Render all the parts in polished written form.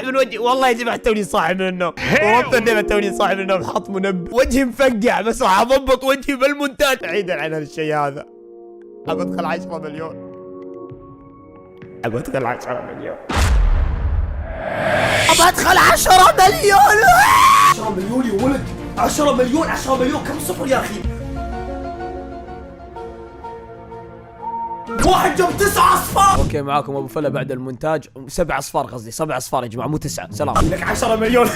طلع من وجهي والله يا جماعه توني صاحي من النوم. ضربت النمى توني صاحي من النوم. حط منبه وجهي مفقع بس راح اضبط وجهي بالمونتاج. بعيدا عن هالشيء هذا ابى ادخل 10 مليون. ابى ادخل 10 مليون. ابى ادخل 10 مليون. 10 مليون يا ولد. 10 مليون 10 مليون كم صفر يا اخي؟ واحد جاب 9 اصفار. اوكي معاكم ابو فله بعد المونتاج. 7 اصفار قصدي 7 اصفار يا جماعه مو 9. سلام. لك 10 مليون.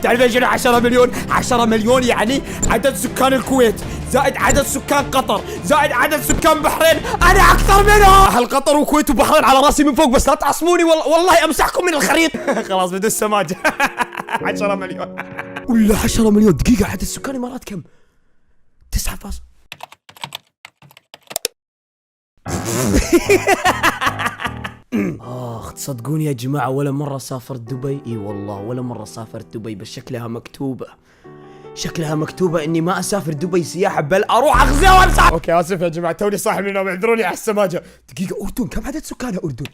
تعرف ايش 10 مليون؟ 10 مليون يعني عدد سكان الكويت زائد عدد سكان قطر زائد عدد سكان بحرين. انا اكثر منهم. اهل قطر وكويت وبحرين على راسي من فوق بس لا تعصموني والله امسحكم من الخريطه. خلاص بدون سماجه. 10 مليون. ولا 10 مليون دقيقه. عدد سكان الامارات كم؟ 9 فاصل. تصدقوني يا جماعة ولا مرة سافرت دبي. اي والله ولا مرة سافرت دبي بس شكلها مكتوبة. شكلها مكتوبة اني ما اسافر دبي سياحة بل اروح اغزيها وامسح. اوكي اسف يا جماعة توني صاحي من النوم اعذروني على السماجة. دقيقة اردن كم عدد سكانها اردن؟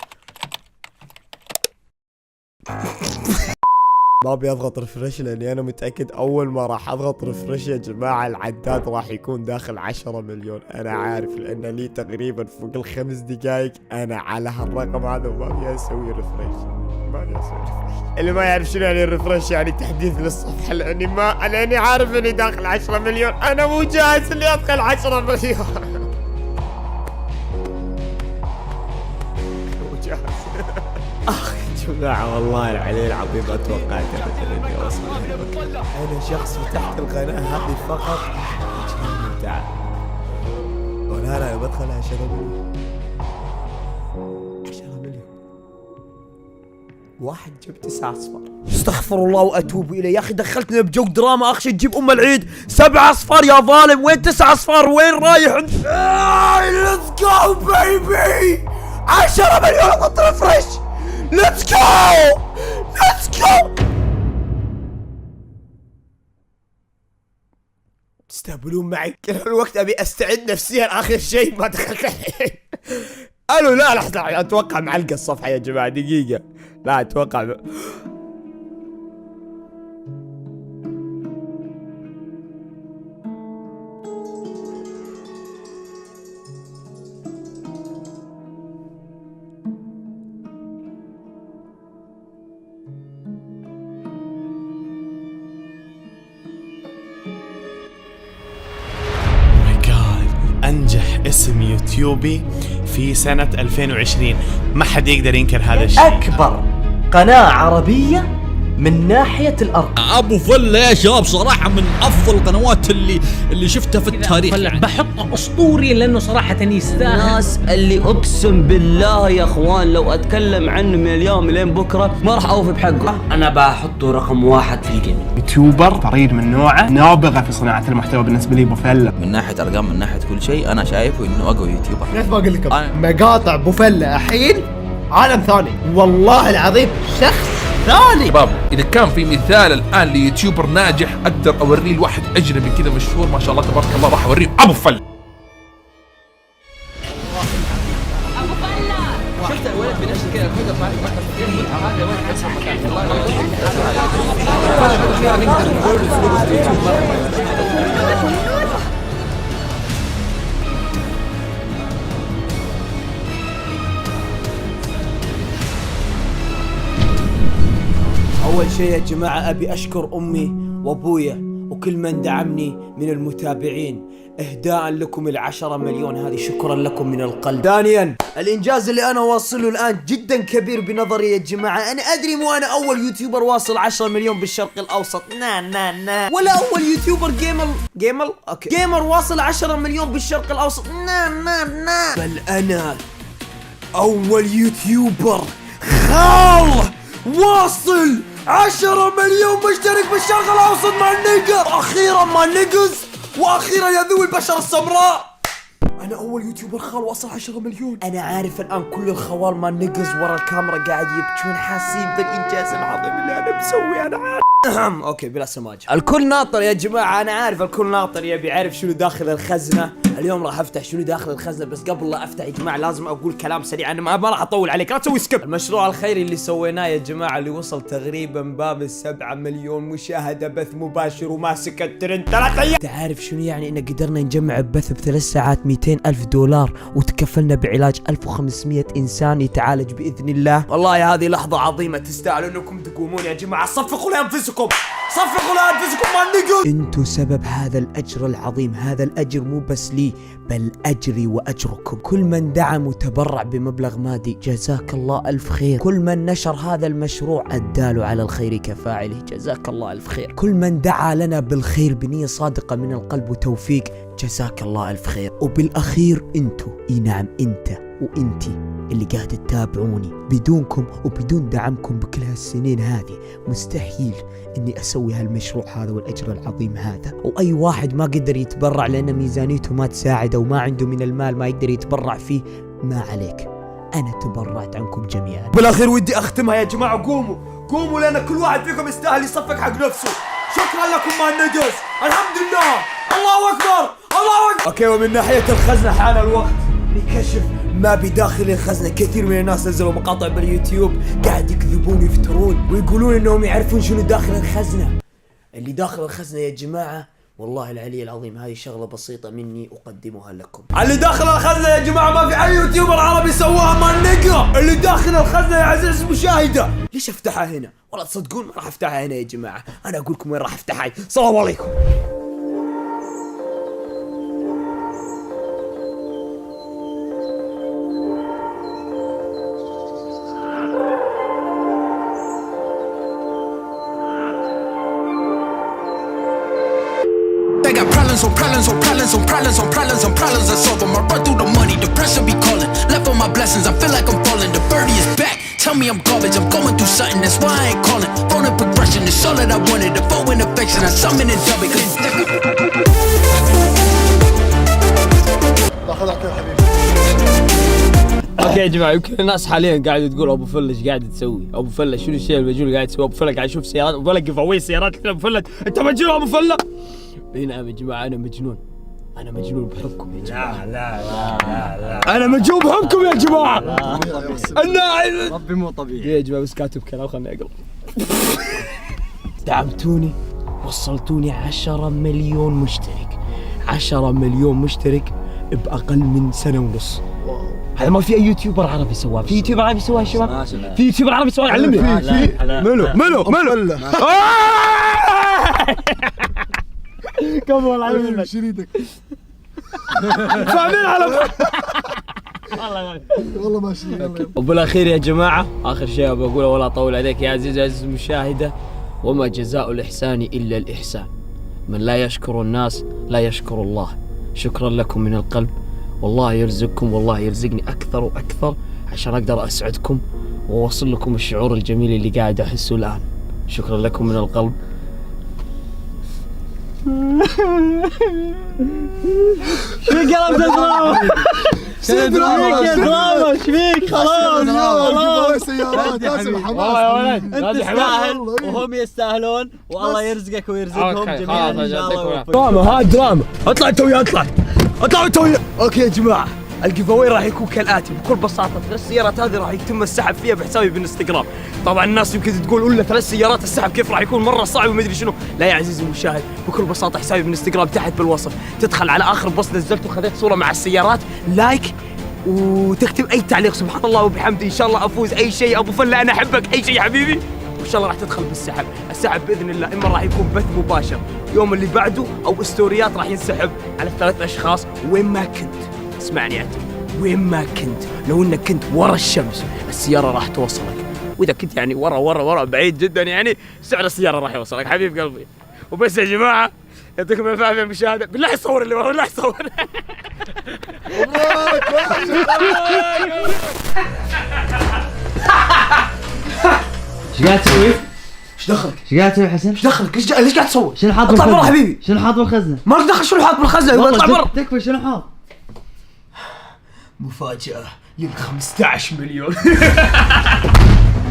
ما ابي اضغط ريفرش لاني انا متاكد اول ما راح اضغط ريفرش يا جماعه العداد راح يكون داخل 10 مليون. انا عارف لان لي تقريبا فوق الخمس دقائق انا على هالرقم هذا وما ابي اسوي ريفرش. ما ابي اسوي ريفرش. اللي ما يعرف شنو يعني الريفرش يعني تحديث للصفحه لاني عارف اني داخل 10 مليون. انا مو جاهز اني ادخل 10 مليون. مو جاهز. جماعة والله العلي العظيم ما توقعت اني اوصل. انا شخص فتحت القناة هذه فقط تعال. ولا انا بدخل 10 مليون. 10 مليون. واحد جاب 9 اصفار. استغفر الله واتوب اليه. يا اخي دخلتنا بجو دراما اخشى تجيب ام العيد. 7 اصفار يا ظالم. وين 9 اصفار؟ وين رايح انت؟ ليتس جو بيبي. 10 مليون. احط ريفرش. Let's go! Let's go! تستهبلون معي كل الوقت ابي استعد نفسيا اخر شيء ما دخلت الحين. الو لا لحظة اتوقع معلقة الصفحة يا جماعة دقيقة. لا اتوقع أنجح اسم يوتيوبي في سنة 2020. ما حد يقدر ينكر هذا الشيء. أكبر قناة عربية من ناحية الأرقام. أبو فله يا شباب صراحة من أفضل القنوات اللي شفتها في التاريخ. بحطه أسطوري لأنه صراحة يستاهل. الناس اللي أقسم بالله يا أخوان لو أتكلم عنه من اليوم لين بكرة ما راح أوفي بحقه. أنا بحطه رقم 1 في الجيمنج. يوتيوبر فريد من نوعه، نابغة في صناعة المحتوى بالنسبة لي أبو فله. من ناحية أرقام من ناحية كل شيء أنا شايفه إنه أقوى يوتيوبر. نفس ما أقول لكم مقاطع أبو فله الحين عالم ثاني والله العظيم. شخص ثاني. شباب إذا كان في مثال الآن ليوتيوبر ناجح أقدر أوريه لواحد أجنبي كذا مشهور ما شاء الله تبارك الله راح أوريه أبو فله. شفت الولد بنفسه كذا الفكرة طالع هذا ولد حسن مكان أول شيء يا جماعة أبي أشكر أمي وأبويا وكل من دعمني من المتابعين إهداء لكم 10 مليون هذه. شكرا لكم من القلب. ثانيا الإنجاز اللي أنا واصله الآن جدا كبير بنظري يا جماعة. أنا أدري مو أنا أول يوتيوبر واصل 10 مليون بالشرق الأوسط ولا أول يوتيوبر جيمر واصل 10 مليون بالشرق الأوسط بل أنا أول يوتيوبر واصل 10 مليون مشترك بالشرق الأوسط مع النيجر. أخيرا مع النيجز وأخيرا يا ذوي البشرة السمراء. أنا أول يوتيوبر خال واصل 10 مليون. أنا عارف الآن كل الخوال مال نيجز ورا الكاميرا قاعد يبكون حاسين بالإنجاز العظيم اللي أنا مسوي. أنا عارف. أوكي بلا سماجة. الكل ناطر يا جماعة. أنا عارف الكل ناطر يبي يعرف شنو داخل الخزنة اليوم راح افتح شنو داخل الخزنه، بس قبل لا افتح يا جماعه لازم اقول كلام سريع، انا ما راح اطول عليك، لا تسوي سكيب. المشروع الخيري اللي سويناه يا جماعه اللي وصل تقريبا باب 7 مليون مشاهده بث مباشر وماسك الترند 3 ايام. تعرف شنو يعني ان قدرنا نجمع ببث ب3 ساعات 200,000 دولار وتكفلنا بعلاج 1500 انسان يتعالج باذن الله. والله هذه لحظه عظيمه تستاهل انكم تقومون يا جماعه، صفقوا لانفسكم، صفقوا لانفسكم ما نقول. انتوا سبب هذا الاجر العظيم، هذا الاجر مو بس لي بل اجري واجركم. كل من دعم وتبرع بمبلغ مادي جزاك الله الف خير، كل من نشر هذا المشروع الدال على الخير كفاعله جزاك الله الف خير، كل من دعا لنا بالخير بنية صادقة من القلب وتوفيق جزاك الله الف خير. وبالاخير انتوا، اي نعم انت وانتي اللي قاعد تتابعوني، بدونكم وبدون دعمكم بكل هالسنين هذه مستحيل اني اسوي هالمشروع هذا والاجر العظيم هذا. واي واحد ما قدر يتبرع لان ميزانيته ما تساعد او ما عنده من المال ما يقدر يتبرع فيه، ما عليك، انا تبرعت عنكم جميعا. بالاخير ودي اختمها يا جماعه، قوموا لان كل واحد فيكم يستاهل يصفق حق نفسه. شكرا لكم ما النقص، الحمد لله، الله اكبر الله اكبر. اوكي، ومن ناحيه الخزنه حان الوقت لكشف ما بداخل الخزنة. كثير من الناس نزلوا مقاطع باليوتيوب قاعد يكذبون ويفترون ويقولون انهم يعرفون شنو داخل الخزنة. اللي داخل الخزنة يا جماعة والله العلي العظيم هذه شغلة بسيطة مني أقدمها لكم. اللي داخل الخزنة يا جماعة ما في أي يوتيوبر عربي سواها ما نقرأ. اللي داخل الخزنة يا عزيز المشاهدة، ليش افتحها هنا؟ والله تصدقون ما راح افتحها هنا يا جماعة، أنا أقول لكم وين راح افتحها. السلام عليكم. I got problems on problems on problems on problems on problems on problems I solve them. I run through the money, the pressure be calling. Left on my blessings, I feel like I'm falling. The birdie is back, tell me I'm garbage. I'm going through something, that's why I ain't calling. Phone and progression, it's all that I wanted. The phone and affection, I summon and dub it. اوكي يا جماعه، يمكن الناس حاليا قاعده تقول ابو فله ايش قاعد تسوي؟ ابو فله شنو الشيء المجنون قاعد تسوي؟ ابو فله قاعد يشوف سيارات، ابو فله جيف اوي سيارات. ابو فله انت مجنون ابو فله؟ اي نعم يا جماعه انا مجنون، انا مجنون بحبكم يا جماعه. لا انا مجنون بحبكم يا جماعه. انا ربي مو طبيعي يا جماعه، بس كاتب كلام خلني اقرا. دعمتوني، وصلتوني 10 مليون مشترك، 10 مليون مشترك باقل من سنه ونص. هذا ما في اي يوتيوبر عربي سواها. في يوتيوبر عربي سواها يا شباب؟ في يوتيوبر عربي سواها؟ علمني. منو كمل علمني شريدك. فاهمين على والله ماشي. وبالاخير يا جماعه اخر شيء بقوله ولا اطول عليك يا عزيز المشاهده، وما جزاء الاحسان الا الاحسان، من لا يشكر الناس لا يشكر الله. شكرا لكم من القلب، والله يرزقكم والله يرزقني أكثر وأكثر عشان أقدر أسعدكم وأوصل لكم الشعور الجميل اللي قاعد أحسه الآن. شكرا لكم من القلب. شو قلبت الدراما؟ شو دراما يا دراما؟ ايش فيك؟ خلاص سيارات لازم حماس. والله يا ولد انت تستاهل وهم يستاهلون، والله يرزقك ويرزقهم جميعا ان شاء الله. دراما، ها دراما. اطلع انت وياه، اطلع انت وياه. اوكي يا جماعه، الجيفاوي راح يكون كالاتي بكل بساطه. 3 سيارات هذه راح يتم السحب فيها بحسابي بالانستغرام. طبعا الناس يمكن تقول ولا 3 سيارات السحب كيف راح يكون مره صعب وما ادري شنو. لا يا عزيزي المشاهد، بكل بساطه حسابي بالانستغرام تحت بالوصف، تدخل على اخر بوست نزلته خذيت صوره مع السيارات، لايك وتكتب اي تعليق سبحان الله وبحمده ان شاء الله افوز. اي شيء ابو فله انا احبك، اي شيء يا حبيبي، وان شاء الله راح تدخل بالسحب. السحب باذن الله اما راح يكون بث مباشر يوم اللي بعده او استوريات راح ينسحب على 3 اشخاص. وين ما كنت اسمعني انت، وين ما كنت، لو انك كنت ورا الشمس السياره راح توصلك، واذا كنت يعني ورا بعيد جدا يعني سعر السياره راح يوصلك حبيب قلبي. وبس يا جماعه يعطيكم الف عافيه المشاهده. بالله يصور اللي ورا، بالله يصور. ايش قاعد تسوي؟ ايش دخلك؟ ايش قاعد تسوي حسن؟ ايش دخلك؟ ليش قاعد تصور؟ شنو حاط اطلع بالخزنة؟ برا حبيبي. شنو حاط بالخزنه؟ ما لك دخل شنو حاط بالخزنه، اطلع برا. تكفى شنو حاط؟ مفاجأة لل 15 مليون.